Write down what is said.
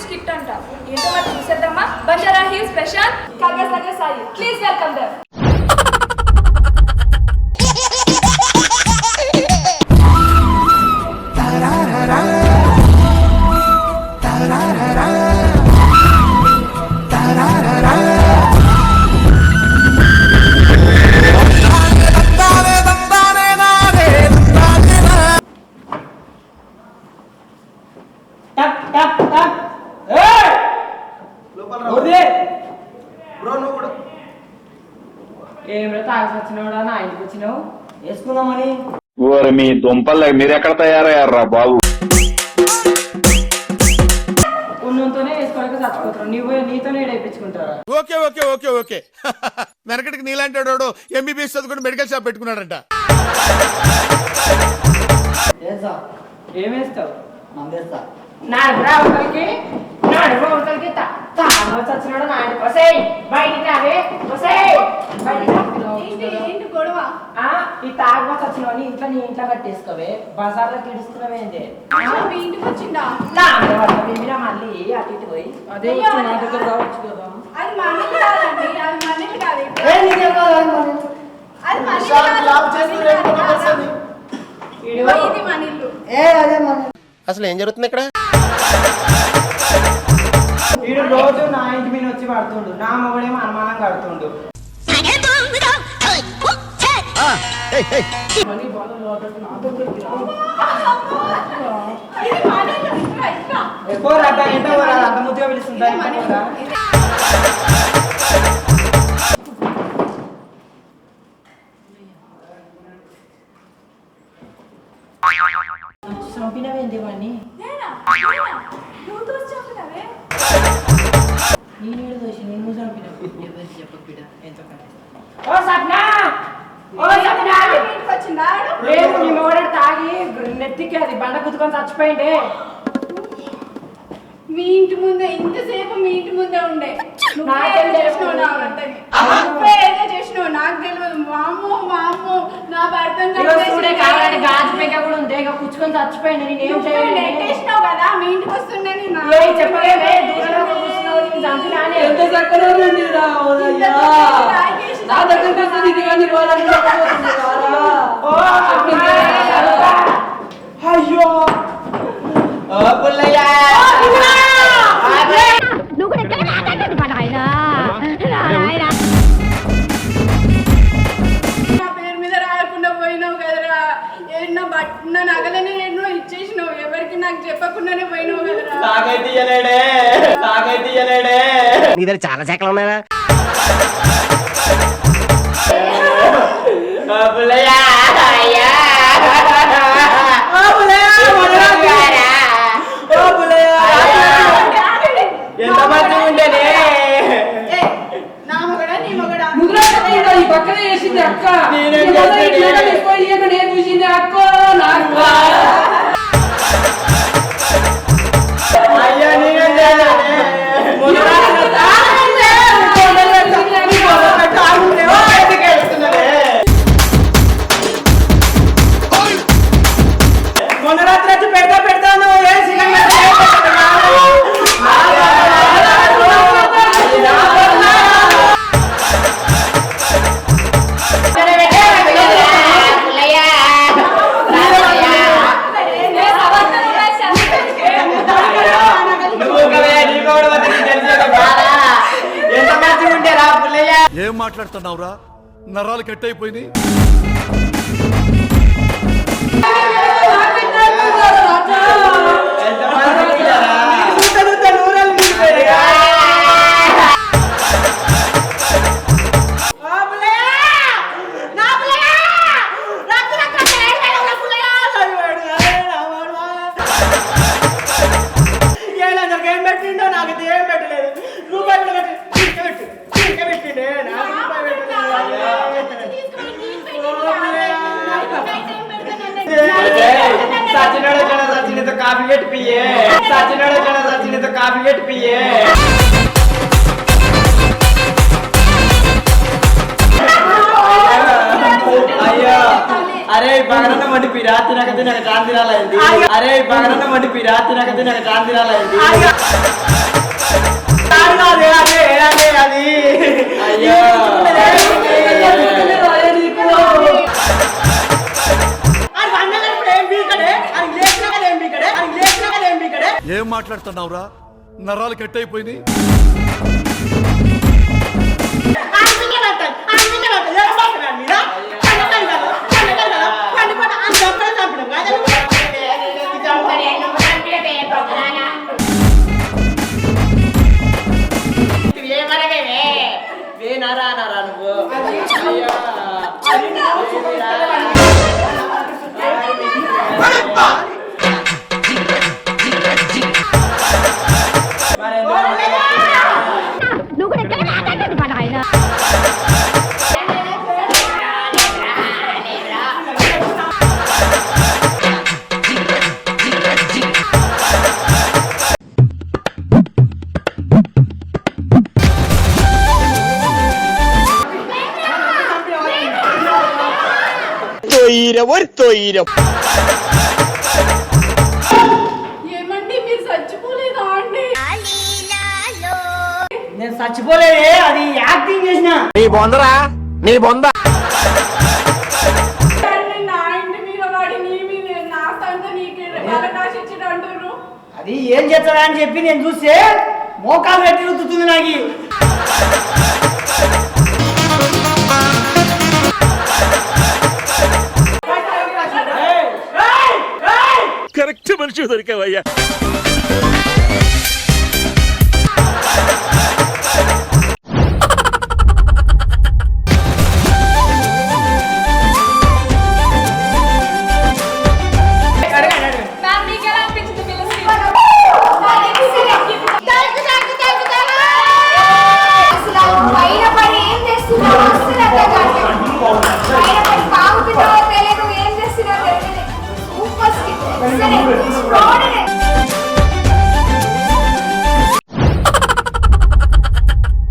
Skit అంట. ఏంటో మరి చూసేద్దామా? Banjara hills Prashanth, Kagaznagar Sai. Please welcome them. వేసుకుందామని మీ దుంపలు మీరు ఎక్కడ తయారయ్యారా బాబు? ఉన్నతోనే వేసుకోవడానికి చచ్చిపోతారు. నీతోనే వేయించుకుంటారా? ఓకే ఓకే ఓకే ఓకే వెనకటికి నీలాంటి వాడు ఎంబీబీఎస్ చదువుకుని మెడికల్ షాప్ పెట్టుకున్నాడంట. ఏమేస్తావు? మందేస్తా. చచ్చినాడు నాయన వసేయ్ బయటికి రావే. ఏంటి గొడవ? ఈ తాగుబోతు వచ్చినవని ఇంట్లో నీ ఇంట్లో కట్టేసుకోవే. బజార్లో కిడుస్తున్నావేంటి? మీ ఇంటికి వచ్చిందా? మళ్ళీ అటు ఇటు పోయి అదే నా దగ్గర రావచ్చు కదా. అది మనకి కాదండి, అది మనకి కాదు. అది ఇది మన ఇల్లు. అసలు ఏం జరుగుతుంది ఇక్కడ? వీడు రోజు నా ఇంటి మీద వచ్చి పడుతుండు. నా మొగడేమో అనుమానం కడుతుండు. ఎక్కువ అంత ముద్దుగా పిలుస్తుందా? చంపినవేంటి వాడిని? నేను దోషి నేను చంపినావు. చెప్పకు బిడ్డ ఎంత లేదు నీ మొగడ తాగి నెత్తికి అది బండ కుతుకొని చచ్చిపోయిండే. మీ ఇంటి ముందే ఇంతసేపు మీ ఇంటి ముందే ఉండే. ఏదో చేసినావు నాకు తెలియదు. మామో నా భర్తను గాజు పెంక కూడా ఉంది. ఇక కూర్చుకొని చచ్చిపోయింది. నేనేం చేసినావు కదా మీ ఇంటికి వస్తుండే. చెప్పలేదే ఎంత చక్కగా నా దగ్గర అయ్యో నా పేరు మీద రాయకుండా పోయినావు కదరా. నా నగలని ఎన్నో ఇచ్చేసినావు. ఎవరికి నాకు చెప్పకుండానే పోయినావు కదరా. నీ దగ్గర చాలా శాఖలు ఉన్నాయా? ఎంత మంచిగా ఉండేనే. నా మొగడా నీ మొగడా? ఈ పక్కనే చేసింది అక్క. నేను చూసింది అక్క. అయ్యా మొన్న రాత్రి వచ్చి పెడతాను. ఏం మాట్లాడుతున్నావురా? నరాలు కట్ అయిపోయింది. सचिन तो काफी लेट पिए सचिन तो काफी लेट पिए अरे పగరన్న మండి పిరా తినక తినక చాందిరాలైంది అరే పగరన్న మండి పిరా తినక తినక చాందిరాలైంది అదే అదే అదే అది అయ్యో ఏం మాట్లాడుతున్నావురా నరాలు కట్ అయిపోయింది నరా నరా నువ్వు అయ్యా నువ్వు కూడా ఎక్కడ మాట్లాడలేదు మన ఆయన ఏమండి మీరు చచ్చిపోలేదా అండి? నేను చచ్చిపోలేదే అది యాక్టింగ్ చేసిన అండి, నా ఇంటి మీద వాడి నీ మీద నా సంత నీకే వాళ్ళకి రాసిచ్చిండు అంటుర్రు. అది ఏం చేస్తాడా అని చెప్పి నేను చూస్తే మోకాలు పెట్టి రుద్దుతుంది నాకు కరెక్ట్ మనిషి దొరికావయ్యా మ్యామ్, మీకు ఎలా అనిపించింది పిలిచి? పైన పడి ఏం చేస్తున్నావు అసలు అర్థం కావట్లేదు. పైన పడి బాగుతున్నావో తెలియదు ఏం చేస్తున్నావో తెలియదు. Super skit excellent.